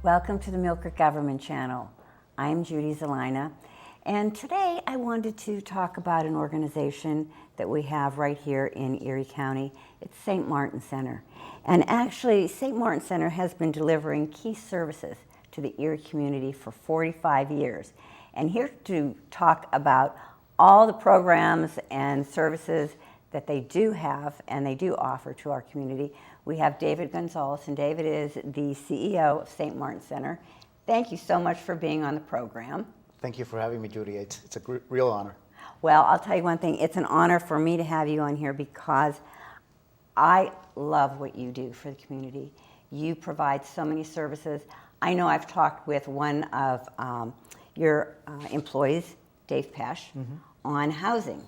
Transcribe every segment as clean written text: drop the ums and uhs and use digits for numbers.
Welcome to the Mill Creek Government Channel. I'm Judy Zelina, and today I wanted to talk about an organization that we have right here in Erie County. It's St. Martin Center. And actually, St. Martin Center has been delivering key services to the Erie community for 45 years. And here to talk about all the programs and services that they do have and they do offer to our community, we have David Gonzalez, and David is the CEO of St. Martin Center. Thank you so much for being on the program. Thank you for having me, Judy. It's a real honor. Well, I'll tell you one thing. It's an honor for me to have you on here because I love what you do for the community. You provide so many services. I know I've talked with one of your employees, Dave Pesch, on housing,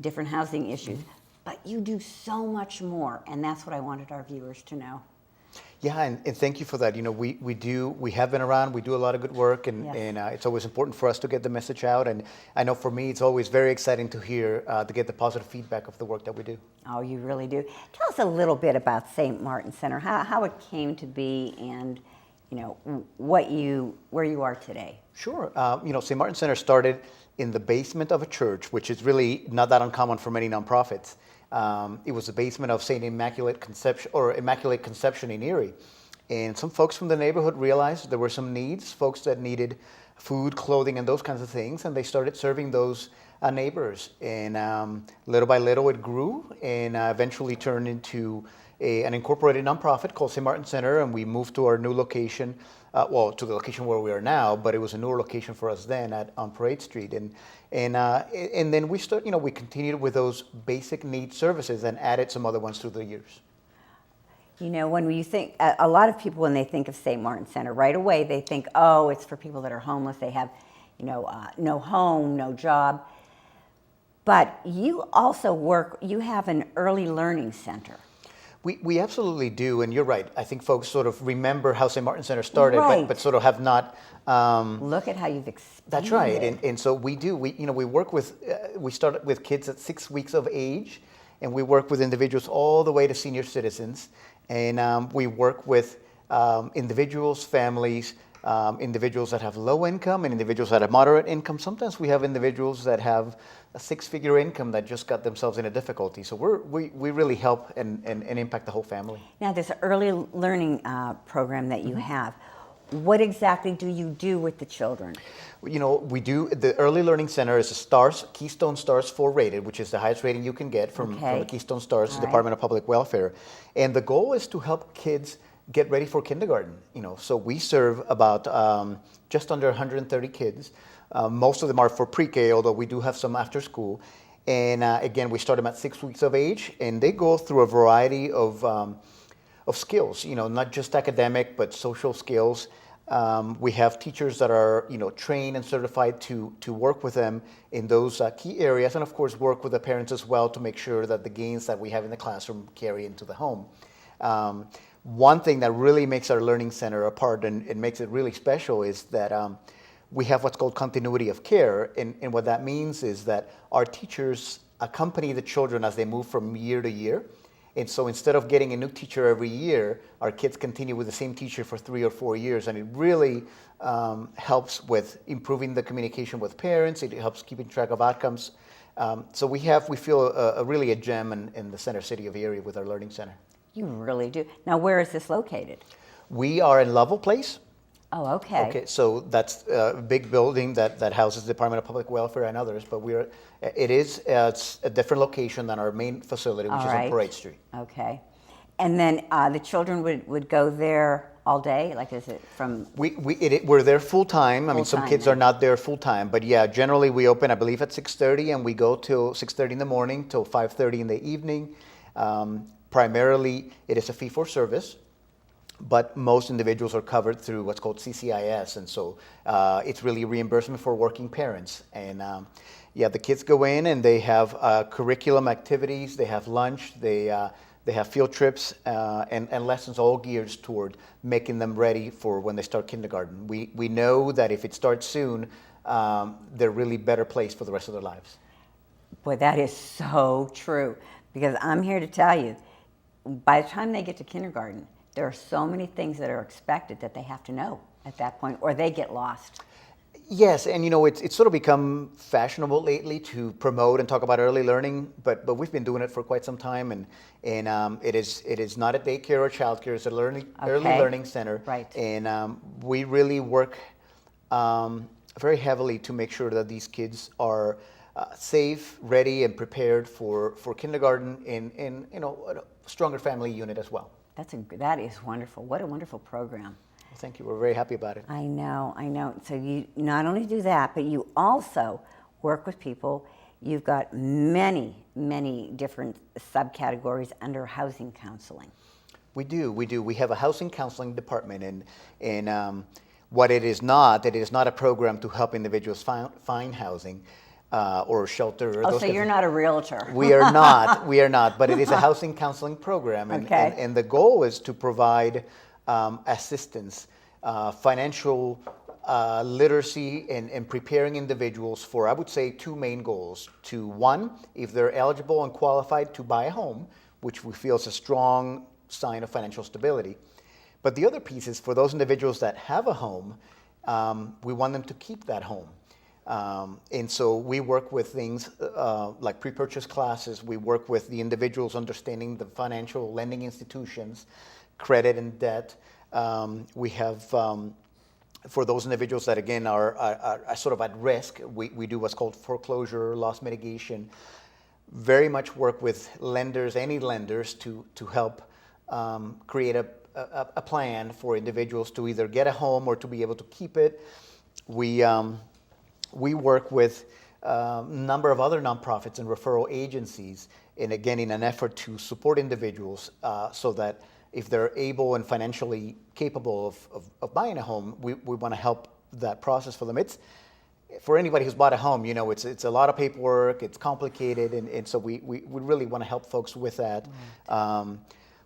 different housing issues. But you do so much more, and that's what I wanted our viewers to know. Yeah, and thank you for that. You know, we have been around, we do a lot of good work, and, Yes. and it's always important for us to get the message out. And I know for me, it's always very exciting to hear, to get the positive feedback of the work that we do. Oh, you really do. Tell us a little bit about St. Martin Center, how it came to be, and you know where you are today. Sure. You know, St. Martin Center started in the basement of a church, which is really not that uncommon for many nonprofits. It was the basement of St. Immaculate Conception in Erie. And some folks from the neighborhood realized there were some needs, folks that needed food, clothing, and those kinds of things, and they started serving those neighbors. And little by little it grew and eventually turned into an incorporated nonprofit called St. Martin Center, and we moved to our new location, to the location where we are now, but it was a newer location for us then on Parade Street. And then we continued with those basic needs services and added some other ones through the years. You know, when you think, a lot of people, when they think of St. Martin Center, right away they think, oh, it's for people that are homeless. They have, no home, no job. But you also you have an early learning center. We absolutely do, and you're right. I think folks sort of remember how St. Martin Center started, Right. but sort of have not. Look at how you've expanded. That's right, and so we do. We work with. We started with kids at 6 weeks of age, and we work with individuals all the way to senior citizens, and we work with individuals, families, individuals that have low income, and individuals that have moderate income. Sometimes we have individuals that have a six-figure income that just got themselves in a difficulty. So we really help and impact the whole family. Now, this early learning program that you have, what exactly do you do with the children? You know, we do, the Early Learning Center is a Keystone Stars 4 rated, which is the highest rating you can get from the Keystone Stars, All Department of Public Welfare. And the goal is to help kids get ready for kindergarten. So we serve about just under 130 kids. Most of them are for pre-K, although we do have some after school. And again, we start them at 6 weeks of age, and they go through a variety of skills, not just academic, but social skills. We have teachers that are, trained and certified to work with them in those key areas, and of course work with the parents as well to make sure that the gains that we have in the classroom carry into the home. One thing that really makes our learning center apart and makes it really special is that we have what's called continuity of care, and what that means is that our teachers accompany the children as they move from year to year. And so instead of getting a new teacher every year, our kids continue with the same teacher for 3 or 4 years, and it really helps with improving the communication with parents. It helps keeping track of outcomes. So we feel really a gem in the center city of Erie with our learning center. You really do. Now, where is this located? We are in Lovell Place. Oh, okay. Okay, so that's a big building that houses the Department of Public Welfare and others, but it's a different location than our main facility, which is on Parade Street. Okay. And then the children would go there all day? Like, is it from... We're there full-time. I mean, some kids are not there full-time, but yeah, generally we open, I believe, at 6:30, and we go till 6:30 in the morning till 5:30 in the evening. Primarily, it is a fee-for-service, but most individuals are covered through what's called CCIS, and so it's really reimbursement for working parents. And the kids go in and they have curriculum activities, they have lunch, they have field trips and lessons all geared toward making them ready for when they start kindergarten. We know that if it starts soon, they're really better placed for the rest of their lives. Boy, that is so true, because I'm here to tell you, by the time they get to kindergarten, there are so many things that are expected that they have to know at that point, or they get lost. Yes, and it's sort of become fashionable lately to promote and talk about early learning, but we've been doing it for quite some time, and it is not a daycare or childcare; it's a early learning center, Right. And we really work very heavily to make sure that these kids are safe, ready, and prepared for kindergarten in a stronger family unit as well. That is wonderful. What a wonderful program. Thank you. We're very happy about it. I know. So you not only do that, but you also work with people. You've got many different subcategories under housing counseling. We do. We have a housing counseling department, and what it is not a program to help individuals find housing or shelter. Or Oh, so you're not a realtor. We are not, but it is a housing counseling program, and the goal is to provide assistance, financial literacy, and preparing individuals for, I would say, two main goals. One, if they're eligible and qualified to buy a home, which we feel is a strong sign of financial stability. But the other piece is for those individuals that have a home, we want them to keep that home. And so we work with things like pre-purchase classes. We work with the individuals understanding the financial lending institutions, credit and debt. We have, for those individuals that, again, are sort of at risk, we do what's called foreclosure, loss mitigation. Very much work with lenders, any lenders, to help create a plan for individuals to either get a home or to be able to keep it. We work with a number of other nonprofits and referral agencies, and again, in an effort to support individuals so that if they're able and financially capable of buying a home, we want to help that process for them. It's for anybody who's bought a home, it's a lot of paperwork, it's complicated, and so we really want to help folks with that. Right.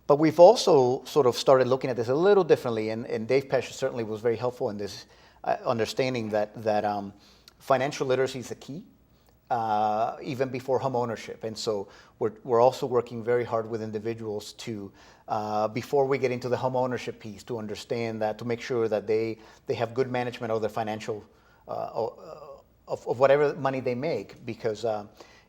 But we've also sort of started looking at this a little differently, and Dave Pesch certainly was very helpful in this understanding that financial literacy is a key. Even before home ownership. And so we're also working very hard with individuals to, before we get into the home ownership piece, to understand that, to make sure that they have good management of their financial, of whatever money they make, because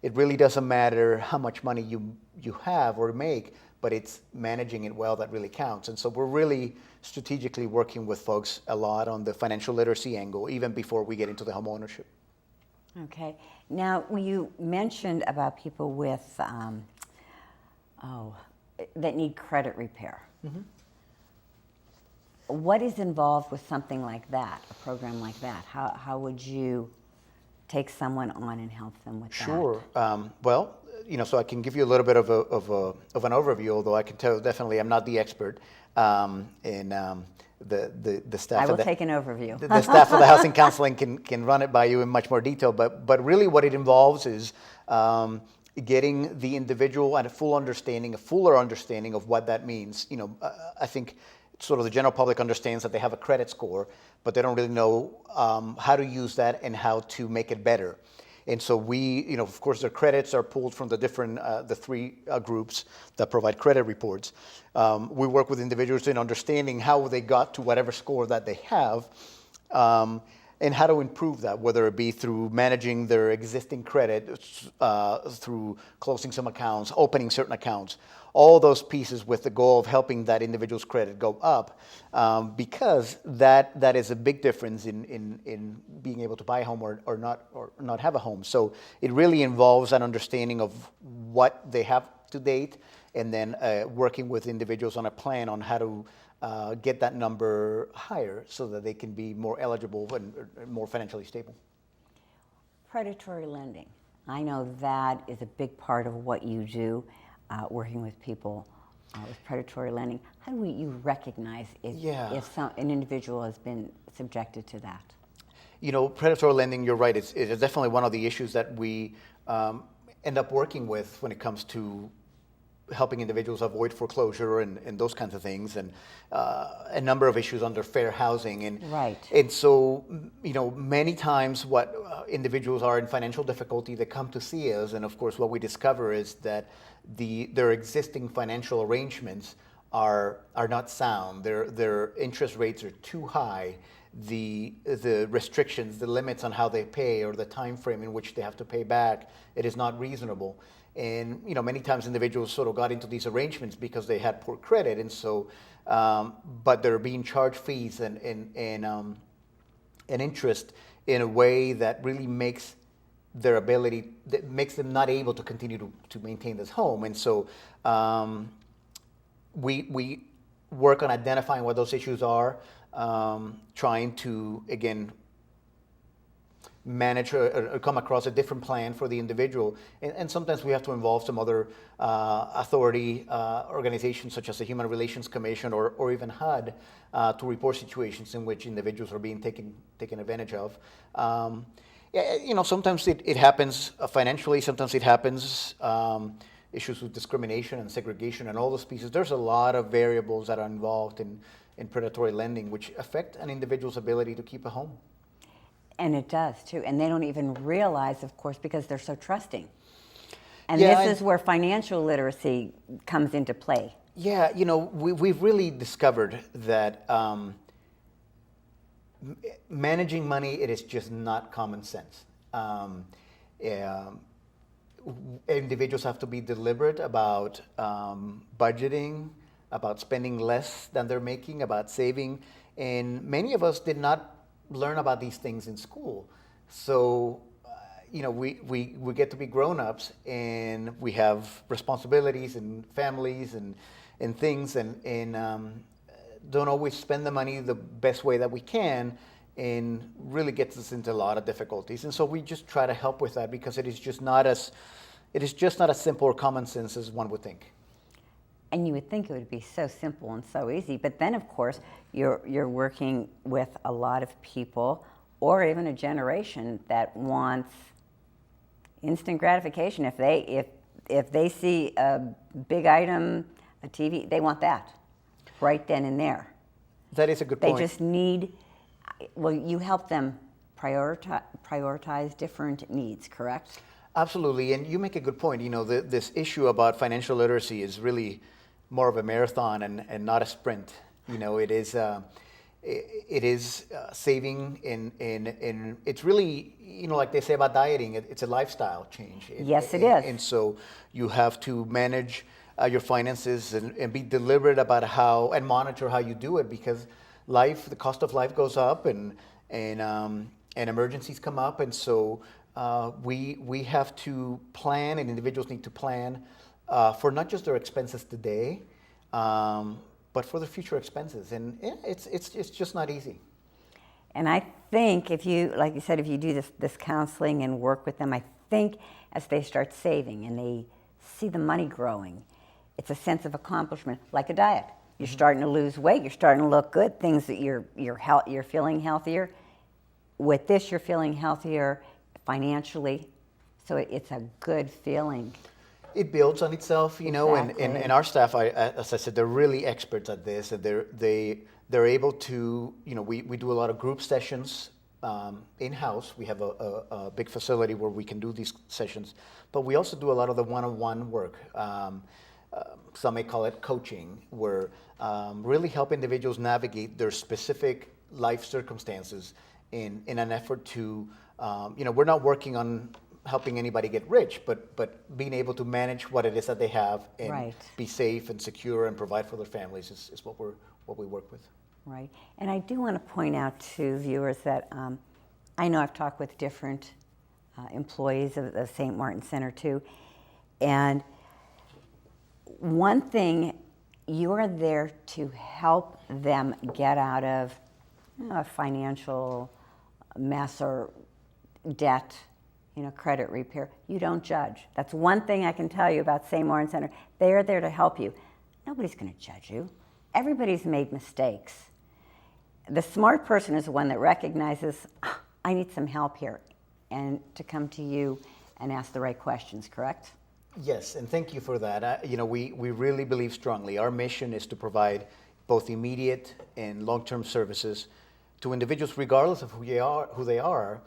it really doesn't matter how much money you have or make, but it's managing it well that really counts. And so we're really strategically working with folks a lot on the financial literacy angle, even before we get into the home ownership. Okay. Now, you mentioned about people with, that need credit repair. Mm-hmm. What is involved with something like that, a program like that? How would you take someone on and help them with that? Sure. Well, so I can give you a little bit of an overview, although I can tell definitely I'm not the expert. The staff. I will take an overview. The staff of the housing counseling can run it by you in much more detail, but really what it involves is getting the individual and a fuller understanding of what that means. I think sort of the general public understands that they have a credit score, but they don't really know how to use that and how to make it better. And so we, of course, their credits are pulled from the three groups that provide credit reports. We work with individuals in understanding how they got to whatever score that they have, and how to improve that, whether it be through managing their existing credit, through closing some accounts, opening certain accounts, all those pieces with the goal of helping that individual's credit go up, because that is a big difference in being able to buy a home or not have a home. So it really involves an understanding of what they have to date, and then working with individuals on a plan on how to get that number higher so that they can be more eligible and more financially stable. Predatory lending. I know that is a big part of what you do, working with people with predatory lending. How do you recognize if an individual has been subjected to that? Predatory lending, you're right, it's definitely one of the issues that we end up working with when it comes to helping individuals avoid foreclosure and those kinds of things, and a number of issues under fair housing. And so, many times what individuals are in financial difficulty, they come to see us, and of course what we discover is that their existing financial arrangements are not sound. Their interest rates are too high. The restrictions, the limits on how they pay, or the time frame in which they have to pay back, it is not reasonable. And many times individuals sort of got into these arrangements because they had poor credit, and so but they're being charged fees and interest in a way that really makes that makes them not able to continue to maintain this home. And so we work on identifying what those issues are, trying to, again, manage or come across a different plan for the individual. And sometimes we have to involve some other authority organizations, such as the Human Relations Commission or even HUD, to report situations in which individuals are being taken advantage of. Sometimes it happens financially, sometimes it happens issues with discrimination and segregation and all those pieces. There's a lot of variables that are involved in predatory lending, which affect an individual's ability to keep a home. And it does too. And they don't even realize, of course, because they're so trusting. And Yeah, this is where financial literacy comes into play. Yeah, we've really discovered that managing money, it is just not common sense. Individuals have to be deliberate about budgeting, about spending less than they're making, about saving. And many of us did not learn about these things in school. So, we get to be grown-ups, and we have responsibilities and families and things, and don't always spend the money the best way that we can, and really gets us into a lot of difficulties. And so we just try to help with that, because it is just not as simple or common sense as one would think. And you would think it would be so simple and so easy, but then of course you're working with a lot of people, or even a generation that wants instant gratification. If they see a big item, a TV, they want that right then and there. That is a good point. They just need. Well, you help them prioritize different needs, correct? Absolutely, and you make a good point. This issue about financial literacy is really more of a marathon and not a sprint. It is saving, and it's really, like they say about dieting, it's a lifestyle change. Yes, it is. And so you have to manage your finances and be deliberate about how, and monitor how you do it, because the cost of life goes up, and emergencies come up, and so we have to plan, and individuals need to plan for not just their expenses today, but for the future expenses. And it's just not easy. And I think if you, like you said, if you do this counseling and work with them, I think as they start saving and they see the money growing, it's a sense of accomplishment, like a diet. You're starting to lose weight, you're starting to look good, things that you're feeling healthier. With this, you're feeling healthier financially, so it's a good feeling. It builds on itself, Exactly. and our staff, as I said, they're really experts at this, and they're able to, we do a lot of group sessions in-house. We have a big facility where we can do these sessions, but we also do a lot of the one-on-one work. Some may call it coaching, where really help individuals navigate their specific life circumstances in an effort to, we're not working on helping anybody get rich, but being able to manage what it is that they have and Right. be safe and secure and provide for their families is what we work with. Right. And I do want to point out to viewers that I know I've talked with different employees of the St. Martin Center too, and one thing, you are there to help them get out of a financial mess or debt, credit repair. You don't judge. That's one thing I can tell you about St. Martin Center. They are there to help you. Nobody's going to judge you. Everybody's made mistakes. The smart person is the one that recognizes, I need some help here, and to come to you and ask the right questions, correct? Yes, and thank you for that. We really believe strongly. Our mission is to provide both immediate and long-term services to individuals, regardless of who they are,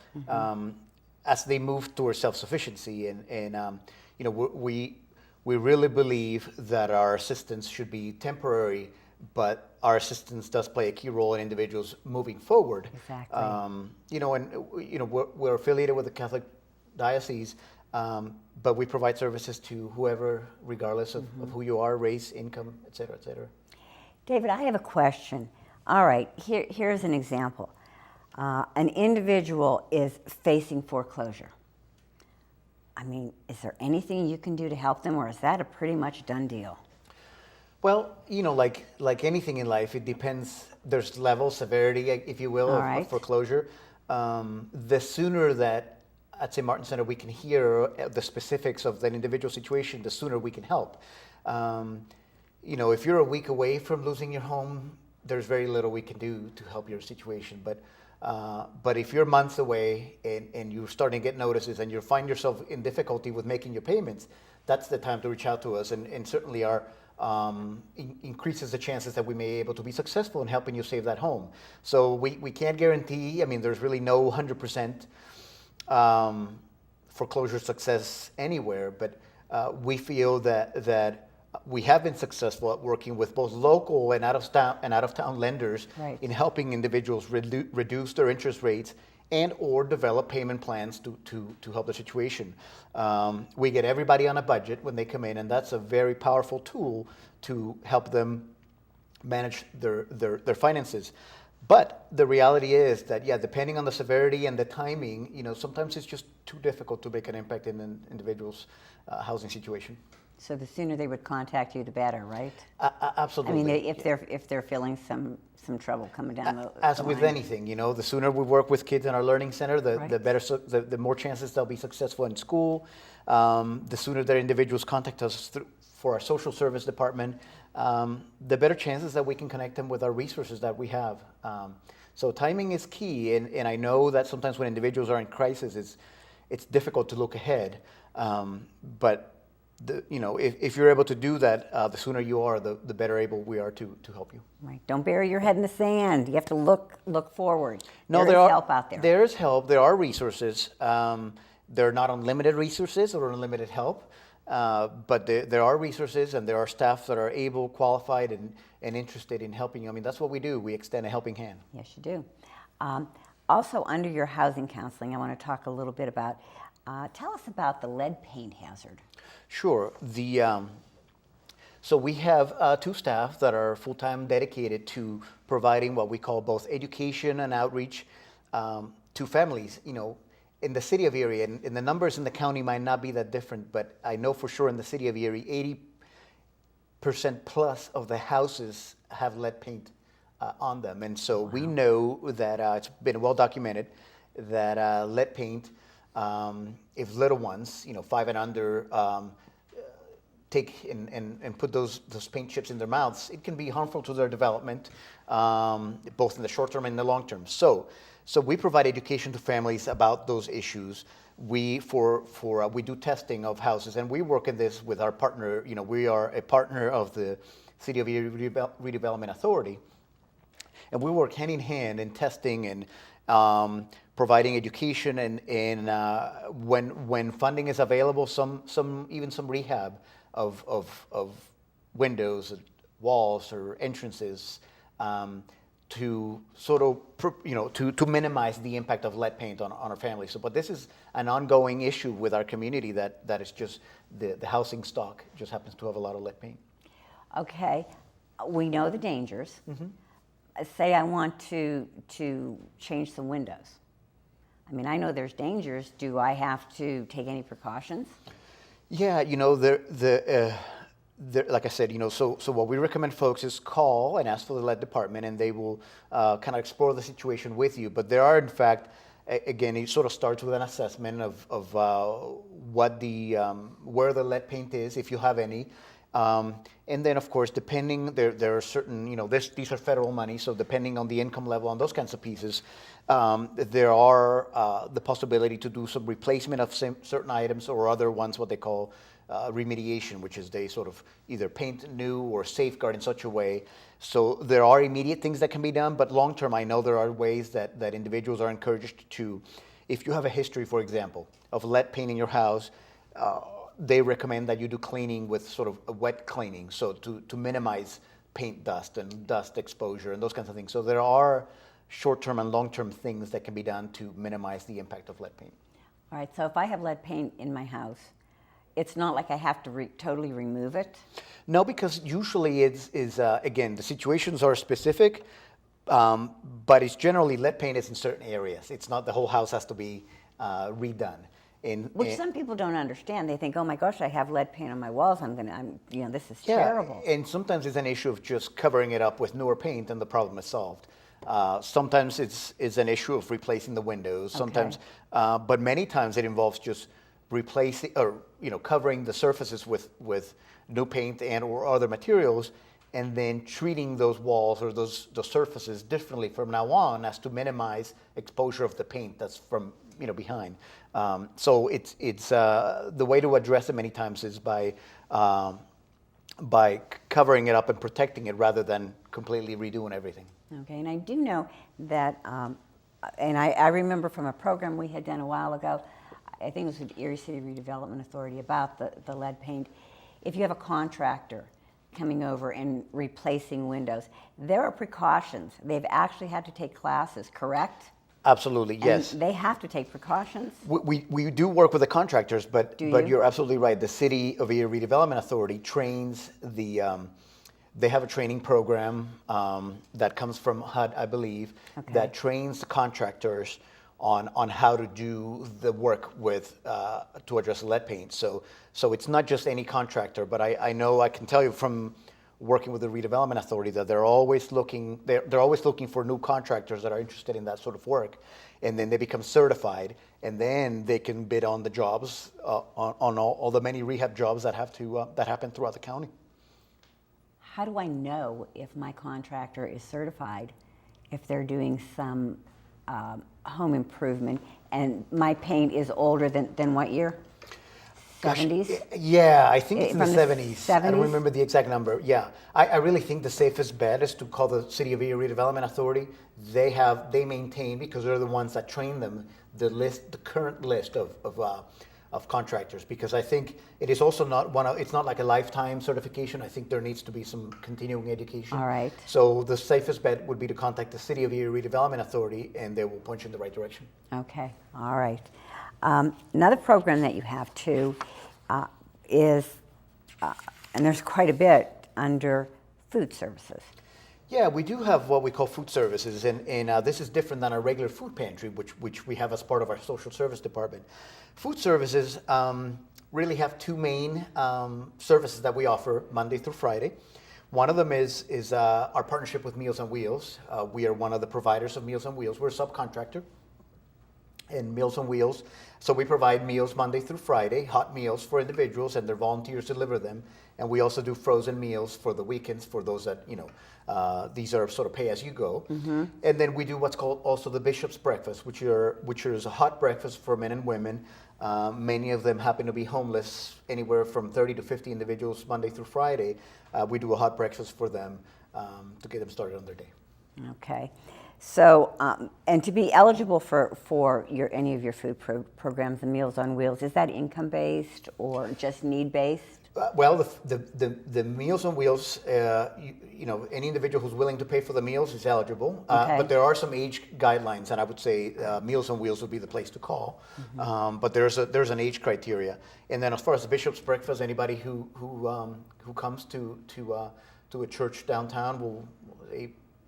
as they move towards self-sufficiency. And we we really believe that our assistance should be temporary, but our assistance does play a key role in individuals moving forward. Exactly. We're affiliated with the Catholic Diocese, but we provide services to whoever, regardless of who you are, race, income, et cetera, et cetera. David, I have a question. All right, here's an example. An individual is facing foreclosure. I mean, is there anything you can do to help them, or is that a pretty much done deal? Well, like anything in life, it depends. There's level, severity, if you will, of foreclosure. The sooner that at St. Martin Center we can hear the specifics of that individual situation, the sooner we can help. If you're a week away from losing your home, there's very little we can do to help your situation. But if you're months away and you're starting to get notices and you find yourself in difficulty with making your payments, that's the time to reach out to us, and certainly increases the chances that we may be able to be successful in helping you save that home. So we can't guarantee, there's really no 100% foreclosure success anywhere, but we feel that we have been successful at working with both local and out of town lenders in helping individuals reduce their interest rates and or develop payment plans to help the situation. We get everybody on a budget when they come in, and that's a very powerful tool to help them manage their finances. But the reality is that, depending on the severity and the timing, sometimes it's just too difficult to make an impact in an individual's housing situation. So the sooner they would contact you, the better, right? Absolutely. If they're feeling some trouble coming down the As the with line. anything, the sooner we work with kids in our learning center, the better, the more chances they'll be successful in school. The sooner that individuals contact us for our social service department, the better chances that we can connect them with our resources that we have. So timing is key, and I know that sometimes when individuals are in crisis, it's difficult to look ahead. But if you're able to do that, the sooner you are, the better able we are to help you. Right. Don't bury your head in the sand. You have to look forward. No, there is help out there. There is help. There are resources. They're not unlimited resources or unlimited help, but there are resources, and there are staff that are able, qualified, and interested in helping you. That's what we do. We extend a helping hand. Yes, you do. Also, under your housing counseling, I want to talk a little bit about. Tell us about the lead paint hazard. Sure. So we have two staff that are full-time dedicated to providing what we call both education and outreach to families. In the city of Erie, and the numbers in the county might not be that different, but I know for sure in the city of Erie, 80% plus of the houses have lead paint on them. And so we know that it's been well documented that lead paint, if little ones, 5 and under, take and put those paint chips in their mouths, it can be harmful to their development, both in the short term and the long term. So we provide education to families about those issues. We do testing of houses, and we work in this with our partner. We are a partner of the City of Erie Redevelopment Authority, and we work hand in hand in testing and providing education, and when funding is available, even some rehab of windows, walls, or entrances, to sort of to minimize the impact of lead paint on our families. But this is an ongoing issue with our community that is just the housing stock just happens to have a lot of lead paint. Okay, we know the dangers. Say I want to change some windows. I know there's dangers. Do I have to take any precautions? Yeah, like I said, so what we recommend folks is call and ask for the lead department, and they will kind of explore the situation with you. But there are, in fact, again, it sort of starts with an assessment of what where the lead paint is, if you have any. And then, of course, depending, there are certain, these are federal money, so depending on the income level on those kinds of pieces, there are the possibility to do some replacement of certain items, or other ones, what they call remediation, which is they sort of either paint new or safeguard in such a way. So there are immediate things that can be done, but long term, I know there are ways that individuals are encouraged to, if you have a history, for example, of lead paint in your house, they recommend that you do cleaning with sort of a wet cleaning, so to minimize paint dust and dust exposure and those kinds of things. So there are short-term and long-term things that can be done to minimize the impact of lead paint. All right, so if I have lead paint in my house, it's not like I have to totally remove it? No, because usually again, the situations are specific, but it's generally lead paint is in certain areas. It's not the whole house has to be redone. Which some people don't understand. They think, oh my gosh, I have lead paint on my walls. This is terrible. And sometimes it's an issue of just covering it up with newer paint and the problem is solved. Sometimes it's an issue of replacing the windows. Sometimes, but many times it involves just replacing or covering the surfaces with new paint and or other materials, and then treating those walls or those surfaces differently from now on as to minimize exposure of the paint that's from behind. So it's the way to address it many times is by covering it up and protecting it rather than completely redoing everything. Okay, and I do know that, and I remember from a program we had done a while ago, I think it was with Erie City Redevelopment Authority about the lead paint. If you have a contractor coming over and replacing windows, there are precautions. They've actually had to take classes, correct? Absolutely, yes. And they have to take precautions? We do work with the contractors, but Do you? You're absolutely right. The City of Erie Redevelopment Authority trains they have a training program that comes from HUD, I believe, that trains the contractors on how to do the work with to address lead paint. So it's not just any contractor, but I know I can tell you from working with the Redevelopment Authority that they're always looking for new contractors that are interested in that sort of work, and then they become certified, and then they can bid on the jobs on all the many rehab jobs that happen throughout the county. How do I know if my contractor is certified if they're doing some home improvement and my paint is older than what year? 70s? Yeah, I think it's in the From 70s. I don't 70s? remember the exact number. Yeah, I really think the safest bet is to call the City of Erie Redevelopment Authority. They maintain, because they're the ones that train them, the current list of contractors. Because I think it is also it's not like a lifetime certification. I think there needs to be some continuing education. All right. So the safest bet would be to contact the City of Erie Redevelopment Authority, and they will point you in the right direction. Okay, all right. Another program that you have too is, and there's quite a bit under food services. Yeah, we do have what we call food services, and this is different than our regular food pantry, which we have as part of our social service department. Food services really have two main services that we offer Monday through Friday. One of them is our partnership with Meals on Wheels. We are one of the providers of Meals on Wheels. We're a subcontractor in Meals on Wheels. So we provide meals Monday through Friday, hot meals for individuals, and their volunteers deliver them. And we also do frozen meals for the weekends for those that, these are sort of pay as you go. Mm-hmm. And then we do what's called also the Bishop's Breakfast, which is a hot breakfast for men and women. Many of them happen to be homeless, anywhere from 30 to 50 individuals Monday through Friday. We do a hot breakfast for them to get them started on their day. Okay. So, and to be eligible for any of your food programs, the Meals on Wheels, is that income-based or just need-based? Well, the Meals on Wheels, any individual who's willing to pay for the meals is eligible. Okay. But there are some age guidelines, and I would say Meals on Wheels would be the place to call. Mm-hmm. But there's an age criteria. And then as far as the Bishop's Breakfast, anybody who comes to a church downtown will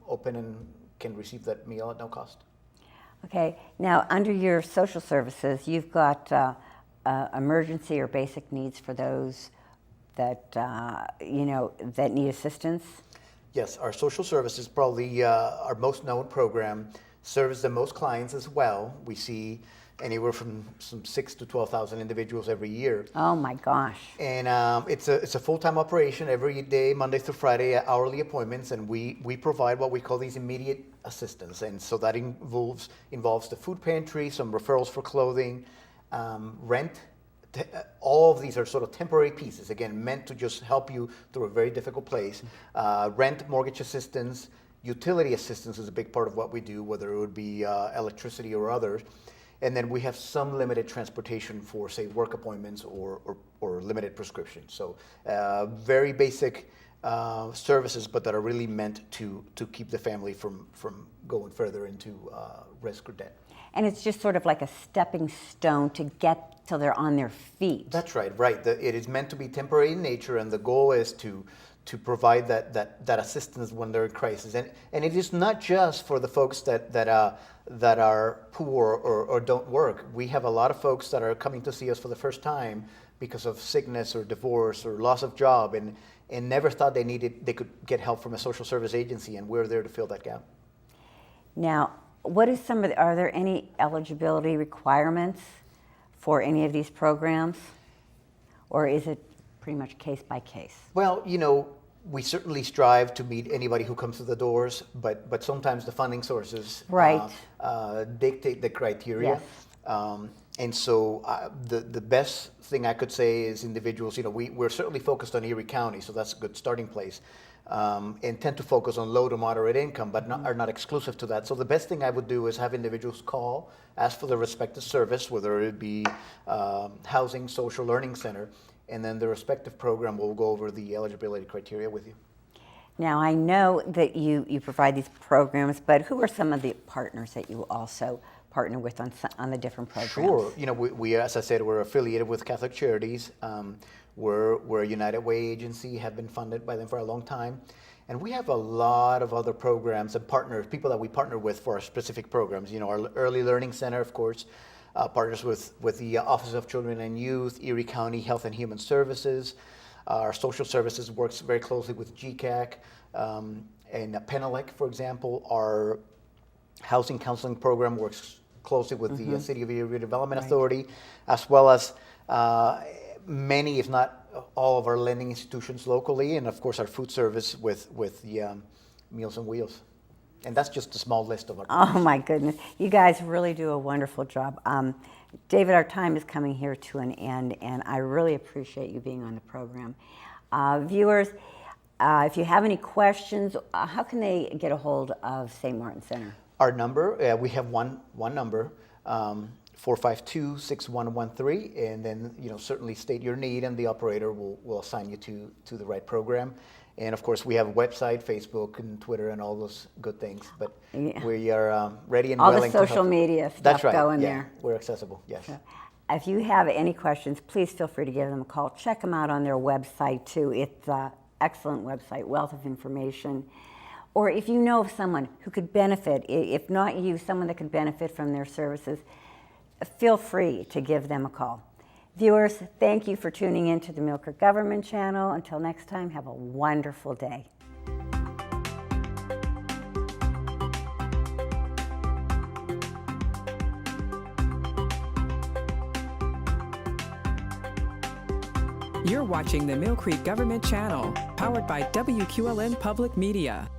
open and can receive that meal at no cost. Okay. Now, under your social services, you've got emergency or basic needs for those that that need assistance. Yes, our social services, probably our most known program, serves the most clients as well. We see anywhere from some 6,000 to 12,000 individuals every year. Oh my gosh! And it's a full-time operation every day, Monday through Friday, hourly appointments, and we provide what we call these immediate assistance. And so that involves the food pantry, some referrals for clothing, rent. All of these are sort of temporary pieces, again, meant to just help you through a very difficult place. Rent, mortgage assistance, utility assistance is a big part of what we do, whether it would be electricity or others. And then we have some limited transportation for, say, work appointments or limited prescriptions. So very basic services, but that are really meant to keep the family from going further into risk or debt. And it's just sort of like a stepping stone to get till they're on their feet. That's right. It is meant to be temporary in nature, and the goal is to provide that assistance when they're in crisis. And it is not just for the folks that are poor or don't work. We have a lot of folks that are coming to see us for the first time because of sickness or divorce or loss of job, and never thought they could get help from a social service agency, and we're there to fill that gap. Now, what is are there any eligibility requirements for any of these programs? Or is it pretty much case by case? Well, we certainly strive to meet anybody who comes to the doors, but sometimes the funding sources Right. Dictate the criteria. Yes. And so the best thing I could say is individuals, we're certainly focused on Erie County, so that's a good starting place. And tend to focus on low to moderate income, but are not exclusive to that. So the best thing I would do is have individuals call, ask for the respective service, whether it be housing, social, learning center, and then the respective program will go over the eligibility criteria with you. Now, I know that you provide these programs, but who are some of the partners that you also partner with on the different programs? Sure. We, as I said, we're affiliated with Catholic Charities. We're a United Way agency, have been funded by them for a long time. And we have a lot of other programs and partners, people that we partner with for our specific programs. Our Early Learning Center, of course, partners with the Office of Children and Youth, Erie County Health and Human Services. Our social services works very closely with GCAC. And Penelec, for example, our housing counseling program works closely with the City of Erie Redevelopment Authority, as well as many, if not all, of our lending institutions locally, and of course our food service with the Meals on Wheels. And that's just a small list of our partners. Oh my goodness, you guys really do a wonderful job. David, our time is coming here to an end, and I really appreciate you being on the program. Viewers, if you have any questions, how can they get a hold of St. Martin Center? Our number, we have one number, 452-6113, and then certainly state your need, and the operator will assign you to the right program. And of course, we have a website, Facebook, and Twitter, and all those good things. But we are ready and all willing the to social help. media stuff That's right. going Yeah, there. we're accessible. Yes. So, if you have any questions, please feel free to give them a call. Check them out on their website too. It's an excellent website, wealth of information. Or if you know of someone who could benefit, if not you, someone that could benefit from their services, feel free to give them a call. Viewers, thank you for tuning in to the Mill Creek Government Channel. Until next time, have a wonderful day. You're watching the Mill Creek Government Channel, powered by WQLN Public Media.